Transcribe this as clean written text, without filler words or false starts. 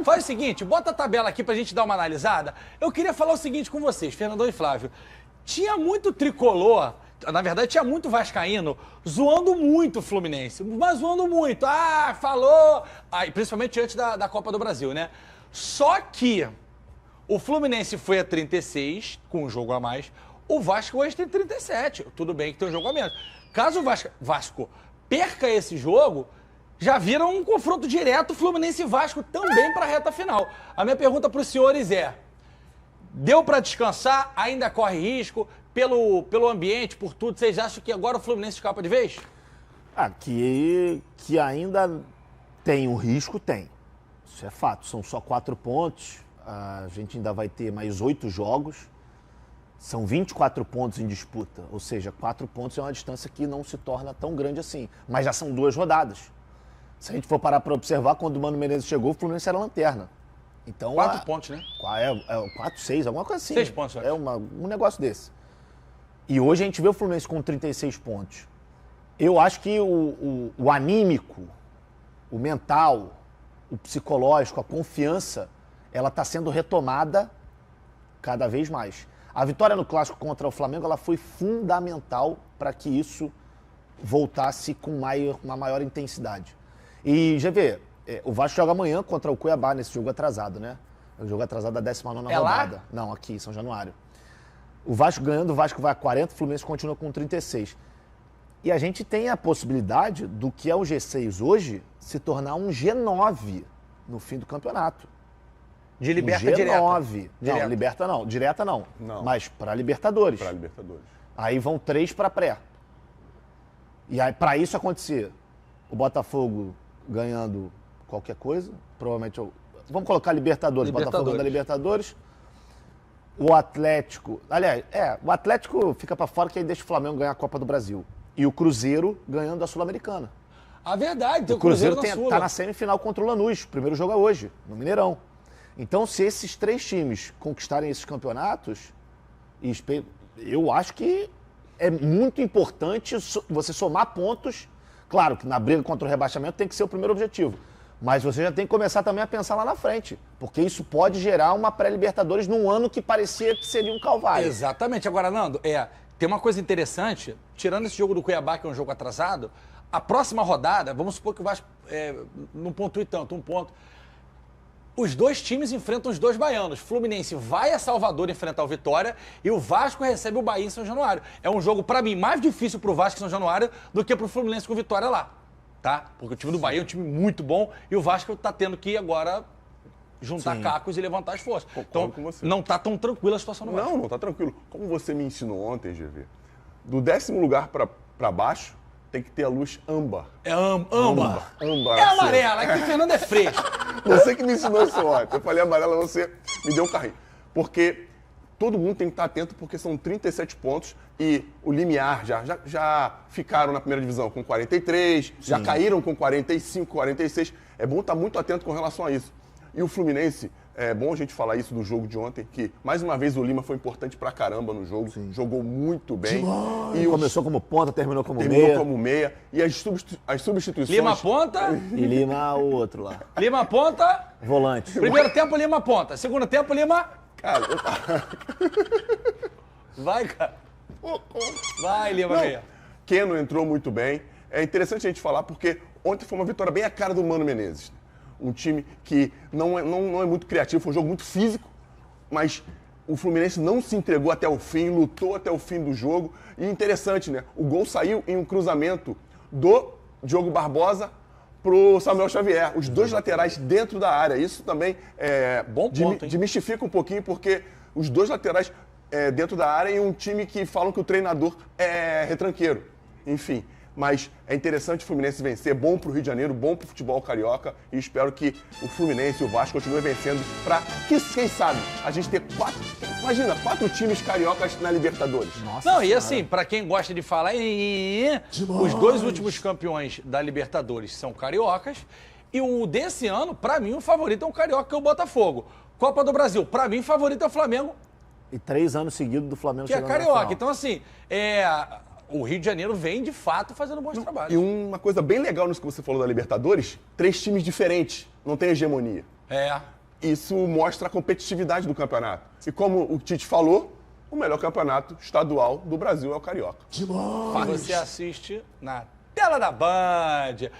Faz o seguinte, bota a tabela aqui pra gente dar uma analisada. Eu queria falar o seguinte com vocês, Fernandão e Flávio. Tinha muito tricolor, na verdade tinha muito vascaíno, zoando muito o Fluminense, mas zoando muito. Ah, falou! Principalmente antes da Copa do Brasil, né? Só que o Fluminense foi a 36, com um jogo a mais. O Vasco hoje tem 37. Tudo bem que tem um jogo a menos. Caso o Vasco perca esse jogo, já vira um confronto direto Fluminense e Vasco também para a reta final. A minha pergunta para os senhores é, deu para descansar? Ainda corre risco? Pelo ambiente, por tudo, vocês acham que agora o Fluminense escapa de vez? Que ainda tem um risco, tem. Isso é fato. São só 4 pontos. A gente ainda vai ter mais 8 jogos. São 24 pontos em disputa. Ou seja, 4 pontos é uma distância que não se torna tão grande assim. Mas já são 2 rodadas. Se a gente for parar para observar, quando o Mano Menezes chegou, o Fluminense era lanterna. Então, 4 pontos, né? 4, 6, alguma coisa assim. 6 pontos, eu acho. É um negócio desse. E hoje a gente vê o Fluminense com 36 pontos. Eu acho que o anímico, o mental, o psicológico, a confiança, ela está sendo retomada cada vez mais. A vitória no Clássico contra o Flamengo, ela foi fundamental para que isso voltasse com uma maior intensidade. E, já vê, o Vasco joga amanhã contra o Cuiabá nesse jogo atrasado, né? É o jogo atrasado da 19ª rodada. Lá? Não, aqui, em São Januário. O Vasco ganhando, o Vasco vai a 40, o Fluminense continua com 36. E a gente tem a possibilidade do que é o G6 hoje se tornar um G9 no fim do campeonato. De liberta G9. direta. Não, liberta não. Direta não. Mas para Libertadores. Para Libertadores. Aí vão 3 para pré. E aí, para isso acontecer, o Botafogo ganhando qualquer coisa, provavelmente... Vamos colocar Libertadores. Botafogo ganhando a Libertadores. O Atlético... Aliás, o Atlético fica para fora que aí deixa o Flamengo ganhar a Copa do Brasil. E o Cruzeiro ganhando a Sul-Americana. A verdade, tem o Cruzeiro tá na semifinal contra o Lanús. O primeiro jogo é hoje, no Mineirão. Então, se esses 3 times conquistarem esses campeonatos, eu acho que é muito importante você somar pontos. Claro que na briga contra o rebaixamento tem que ser o primeiro objetivo. Mas você já tem que começar também a pensar lá na frente. Porque isso pode gerar uma pré-Libertadores num ano que parecia que seria um calvário. Exatamente. Agora, Nando, tem uma coisa interessante. Tirando esse jogo do Cuiabá, que é um jogo atrasado, a próxima rodada, vamos supor que o Vasco não pontue tanto, 1 ponto. Os 2 times enfrentam os 2 baianos. Fluminense vai a Salvador enfrentar o Vitória e o Vasco recebe o Bahia em São Januário. É um jogo, pra mim, mais difícil pro Vasco em São Januário do que pro Fluminense com Vitória lá. Tá? Porque o time do Bahia é um time muito bom e o Vasco tá tendo que agora juntar cacos e levantar as forças. Então, não tá tão tranquila a situação no Vasco. Não tá tranquilo. Como você me ensinou ontem, GV, do 10º lugar pra baixo, tem que ter a luz âmbar. É âmbar. Âmbar. É amarela, aqui o Fernando é fresco. Você que me ensinou isso ontem. Eu falei amarela, você me deu um carrinho. Porque todo mundo tem que estar atento, porque são 37 pontos e o limiar já ficaram na primeira divisão com 43, já caíram com 45, 46. É bom estar muito atento com relação a isso. E o Fluminense, é bom a gente falar isso do jogo de ontem, que mais uma vez o Lima foi importante pra caramba no jogo, jogou muito bem. E começou como ponta, terminou como meia. E as substituições... Lima ponta. E Lima o outro lá. Lima ponta. Volante. Primeiro tempo, Lima ponta. Segundo tempo, Lima... Cara, Vai, cara. Vai, Lima meia. Keno entrou muito bem. É interessante a gente falar porque ontem foi uma vitória bem a cara do Mano Menezes. Um time que não é muito criativo, foi um jogo muito físico, mas o Fluminense não se entregou até o fim, lutou até o fim do jogo. E interessante, né? O gol saiu em um cruzamento do Diogo Barbosa pro Samuel Xavier. Os 2 laterais dentro da área. Isso também desmistifica um pouquinho, porque os 2 laterais dentro da área e um time que falam que o treinador é retranqueiro. Enfim. Mas é interessante o Fluminense vencer, bom pro Rio de Janeiro, bom pro futebol carioca e espero que o Fluminense e o Vasco continuem vencendo para que, quem sabe, a gente ter 4 times cariocas na Libertadores. Nossa Senhora. E assim, para quem gosta de falar, os 2 últimos campeões da Libertadores são cariocas e o desse ano, para mim, o favorito é o carioca, que é o Botafogo. Copa do Brasil, para mim, o favorito é o Flamengo. E 3 anos seguidos do Flamengo que é carioca. Então, assim, o Rio de Janeiro vem, de fato, fazendo bons trabalhos. E uma coisa bem legal nisso que você falou da Libertadores, 3 times diferentes, não tem hegemonia. Isso mostra a competitividade do campeonato. E como o Tite falou, o melhor campeonato estadual do Brasil é o Carioca. Você assiste na tela da Band.